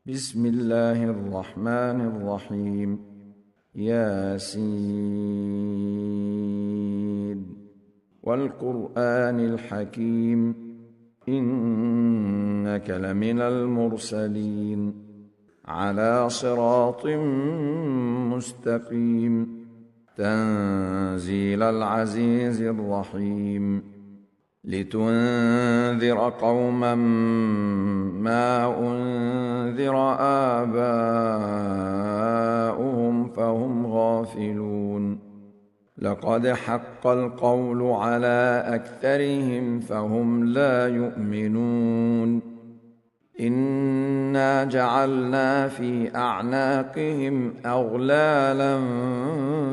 بسم الله الرحمن الرحيم. ياسين والقرآن الحكيم إنك لمن المرسلين على صراط مستقيم تنزيل العزيز الرحيم لتنذر قوما ما أنذر آباؤهم فهم غافلون لقد حق القول على أكثرهم فهم لا يؤمنون إنا جعلنا في أعناقهم أغلالا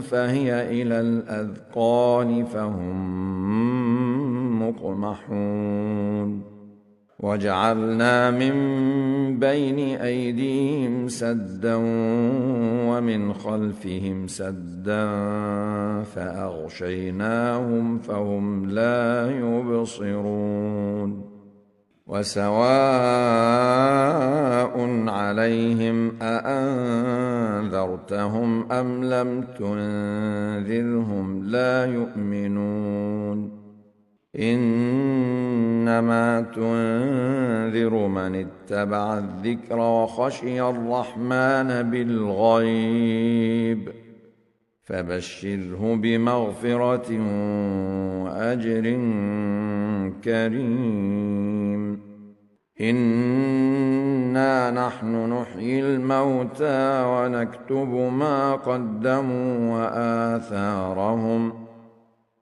فهي إلى الأذقان فهم مقمحون وجعلنا من بين أيديهم سدا ومن خلفهم سدا فأغشيناهم فهم لا يبصرون وسواء عليهم أأنذرتهم أم لم تنذرهم لا يؤمنون إنما تنذر من اتبع الذكر وخشي الرحمن بالغيب فبشره بمغفرة وأجر كريم إنا نحن نحيي الموتى ونكتب ما قدموا وآثارهم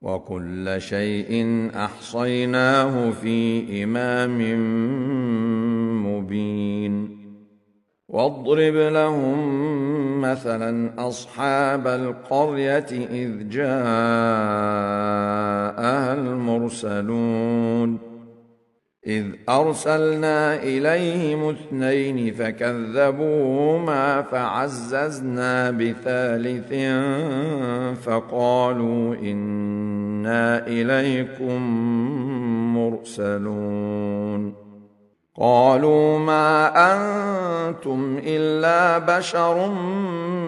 وكل شيء أحصيناه في إمام مبين واضرب لهم مثلا أصحاب القرية إذ جاءها المرسلون إذ أرسلنا إليهم 2 فكذبوهما فعززنا بثالث فقالوا إنا إليكم مرسلون قالوا ما أنتم إلا بشر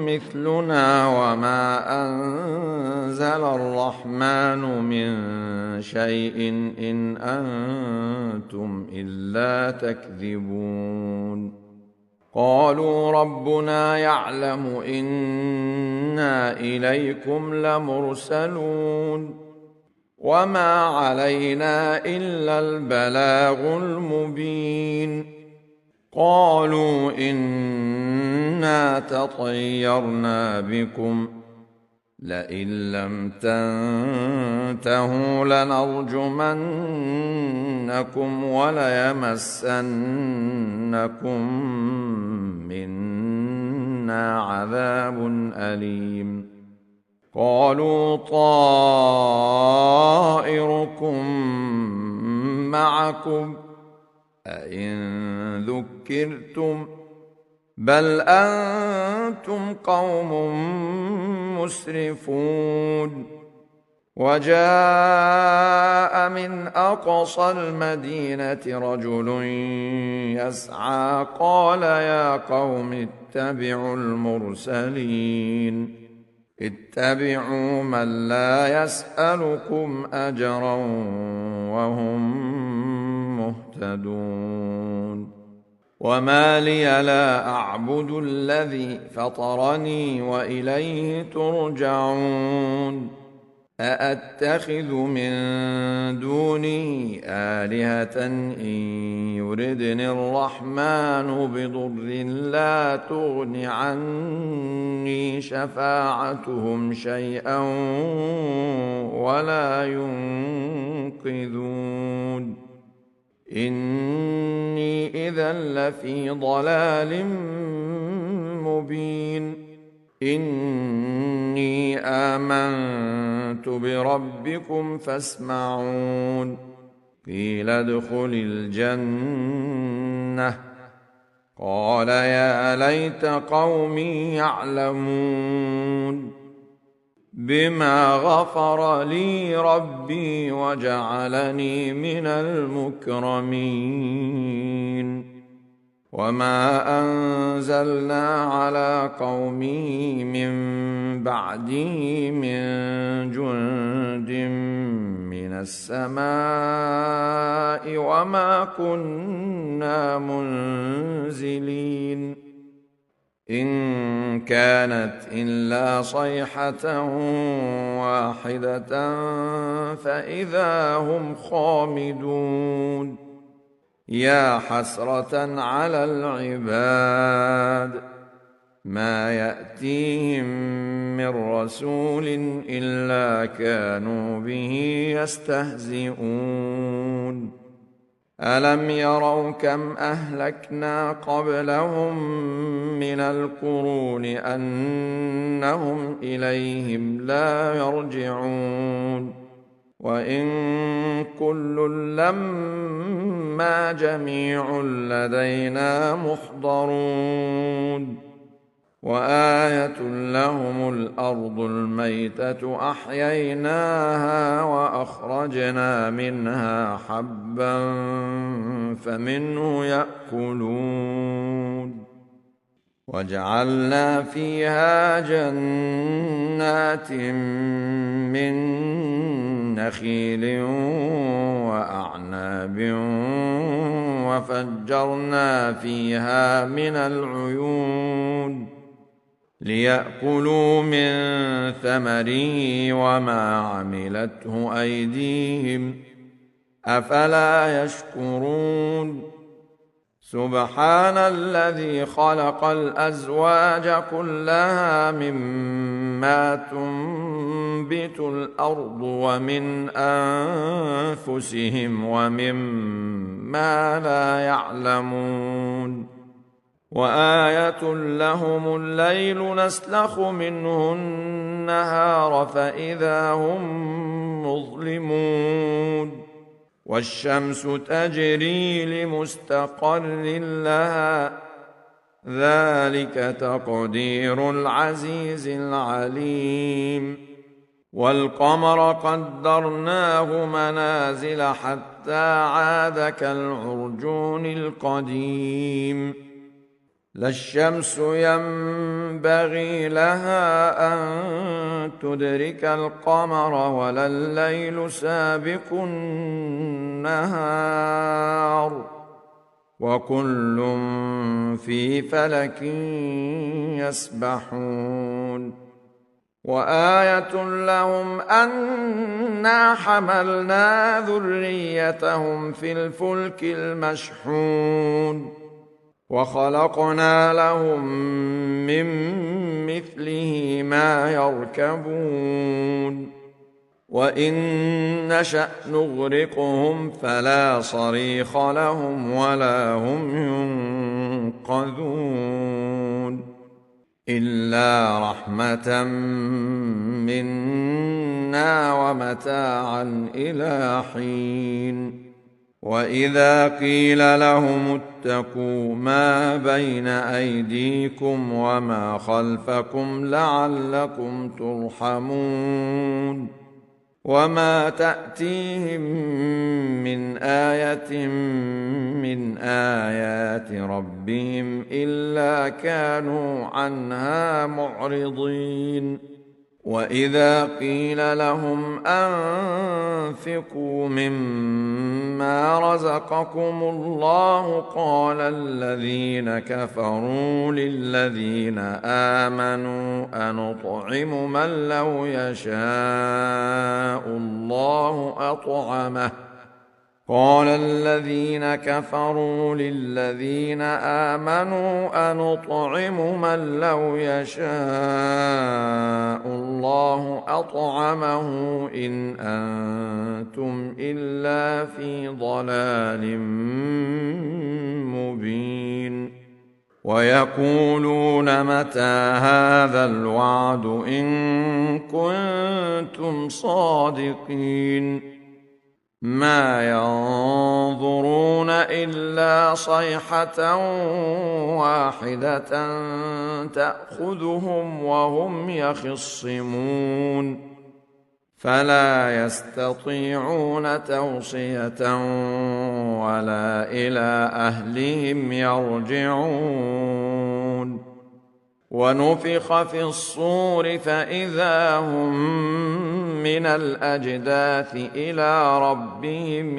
مثلنا وما أنزل الرحمن من شيء إن أنتم إلا تكذبون قالوا ربنا يعلم إنا إليكم لمرسلون وما علينا إلا البلاغ المبين قالوا إنا تطيرنا بكم لئن لم تنتهوا لنرجمنكم وليمسنكم منا عذاب أليم قالوا طائركم معكم أئن ذكرتم بل أنتم قوم مسرفون وجاء من أقصى المدينة رجل يسعى قال يا قوم اتبعوا المرسلين اتبعوا من لا يسألكم أجرا وهم مهتدون وما لي لا أعبد الذي فطرني وإليه ترجعون أأتخذ من دونه آلهة إن يردني الرحمن بضر لا تغن عني شفاعتهم شيئا ولا ينقذون إني إذا لفي ضلال مبين إني آمنت بربكم فاسمعون قيل ادخل الجنة قال يا ليت قومي يعلمون بما غفر لي ربي وجعلني من المكرمين وما أنزلنا على قومه من بعده من جند من السماء وما كنا منزلين إن كانت إلا صيحة واحدة فإذا هم خامدون يا حسرة على العباد ما يأتيهم من رسول إلا كانوا به يستهزئون ألم يروا كم أهلكنا قبلهم من القرون أنهم إليهم لا يرجعون وإن كل لما جميع لدينا محضرون وآية لهم الأرض الميتة أحييناها وأخرجنا منها حبا فمنه يأكلون وجعلنا فيها جنات من نخيل وأعناب وفجرنا فيها من العيون ليأكلوا من ثمره وما عملته أيديهم أفلا يشكرون سبحان الذي خلق الأزواج كلها مما تنبت الأرض ومن أنفسهم ومما لا يعلمون وآية لهم الليل نسلخ منه النهار فإذا هم مظلمون والشمس تجري لمستقر لها ذلك تقدير العزيز العليم والقمر قدرناه منازل حتى عاد كالعرجون القديم لا الشمس ينبغي لها أن تدرك القمر ولا الليل سابق النهار وكل في فلك يسبحون وآية لهم أنا حملنا ذريتهم في الفلك المشحون وخلقنا لهم من مثله ما يركبون وإن نشأ نغرقهم فلا صريخ لهم ولا هم ينقذون إلا رحمة منا ومتاعا إلى حين وإذا قيل لهم اتقوا ما بين أيديكم وما خلفكم لعلكم ترحمون وما تأتيهم من آية من آيات ربهم إلا كانوا عنها معرضين وإذا قيل لهم أنفقوا مما رزقكم الله قال الذين كفروا للذين آمنوا أنطعم من لو يشاء الله أطعمه قال الذين كفروا للذين آمنوا أنطعم من لو يشاء الله أطعمه إن أنتم إلا في ضلال مبين ويقولون متى هذا الوعد إن كنتم صادقين ما ينظرون إلا صيحة واحدة تأخذهم وهم يخصمون فلا يستطيعون توصية ولا إلى أهلهم يرجعون ونفخ في الصور فإذا هم من الأجداث إلى ربهم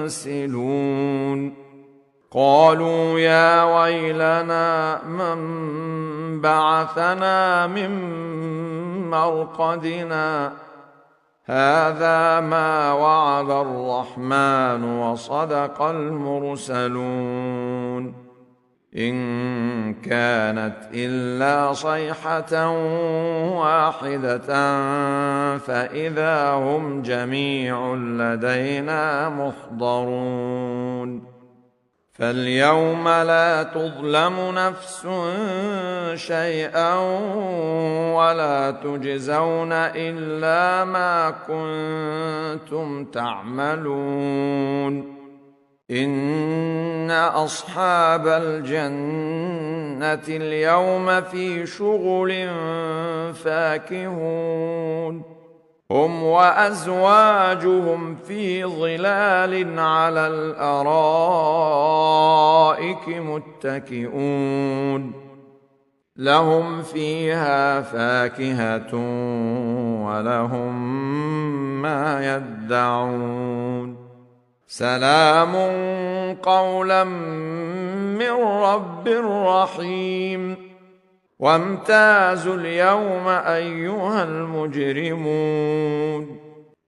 ينسلون قالوا يا ويلنا من بعثنا من مرقدنا هذا ما وعد الرحمن وصدق المرسلون إن كانت إلا صيحة واحدة فإذا هم جميع لدينا محضرون فاليوم لا تظلم نفس شيئا ولا تجزون إلا ما كنتم تعملون إن أصحاب الجنة اليوم في شغل فاكهون هم وأزواجهم في ظلال على الأرائك متكئون لهم فيها فاكهة ولهم ما يدعون سلام قولا من رب رحيم وامتازوا اليوم أيها المجرمون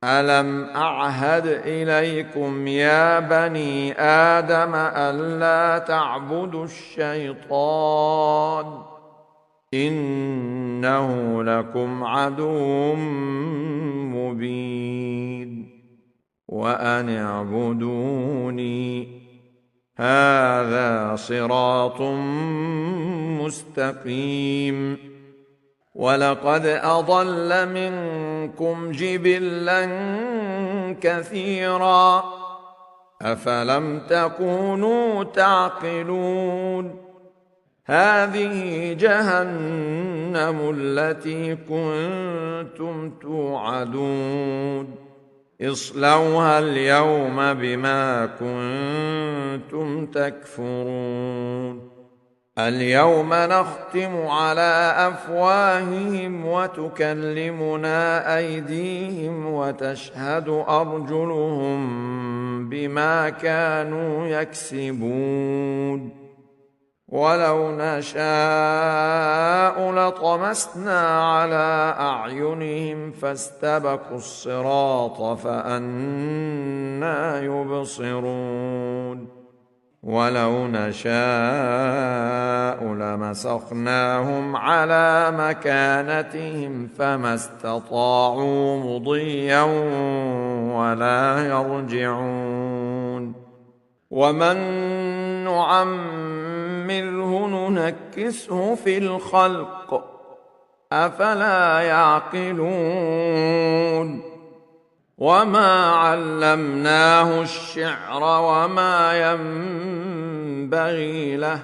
ألم أعهد إليكم يا بني آدم ألا تعبدوا الشيطان إنه لكم عدو مبين وأن اعبدوني هذا صراط مستقيم ولقد أضل منكم جبلا كثيرا أفلم تكونوا تعقلون هذه جهنم التي كنتم توعدون اصلوها اليوم بما كنتم تكفرون اليوم نختم على أفواههم وتكلمنا أيديهم وتشهد أرجلهم بما كانوا يكسبون ولو نشاء لطمسنا على أعينهم فاستبقوا الصراط فأنى يبصرون ولو نشاء لمسخناهم على مكانتهم فما استطاعوا مضيا ولا يرجعون ومن نعمره ننكسه في الخلق أفلا يعقلون وما علمناه الشعر وما ينبغي له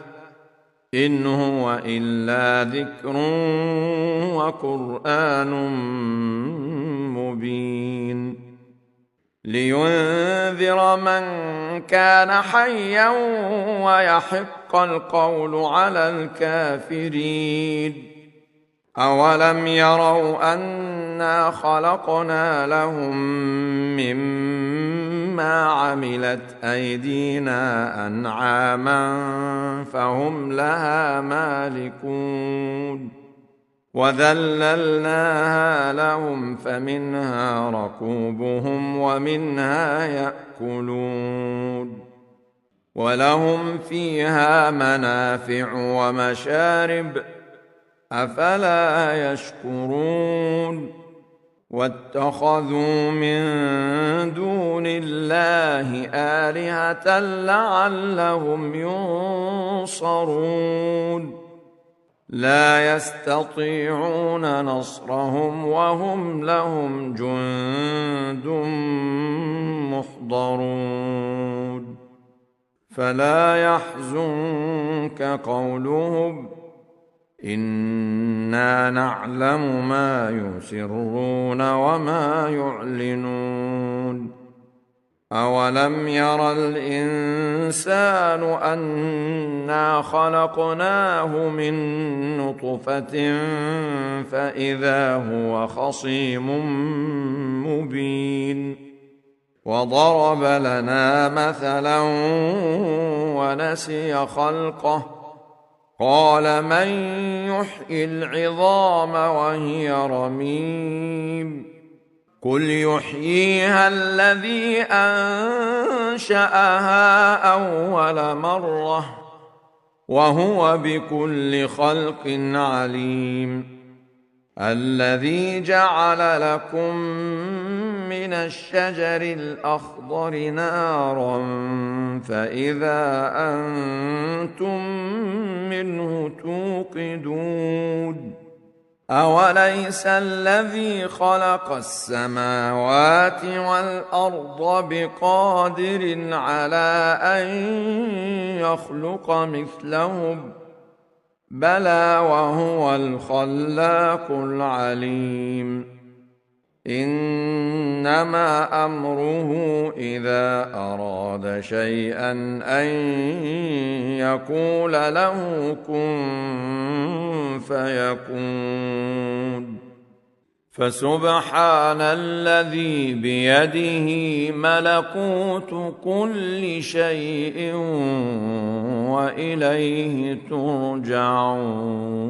إن هو إلا ذكر وقرآن مبين لينذر من كان حيا ويحق القول على الكافرين أولم يروا أنا خلقنا لهم مما عملت أيدينا أنعاما فهم لها مالكون وذللناها لهم فمنها ركوبهم ومنها يأكلون ولهم فيها منافع ومشارب أفلا يشكرون واتخذوا من دون الله آلهة لعلهم ينصرون لا يستطيعون نصرهم وهم لهم جند محضرون فلا يحزنك قولهم إنا نعلم ما يسرون وما يعلنون أولم ير الإنسان أنا خلقناه من نطفة فإذا هو خصيم مبين وضرب لنا مثلا ونسي خلقه قال من يحيي العظام وهي رميم قل يحييها الذي أنشأها أول مرة وهو بكل خلق عليم الذي جعل لكم من الشجر الأخضر نارا فإذا أنتم منه توقدون أوليس الذي خلق السماوات والأرض بقادر على أن يخلق مثلهم بلى وهو الخلاق العليم إنما أمره إذا أراد شيئا أن يقول له كن فيكون فسبحان الذي بيده ملكوت كل شيء وإليه ترجعون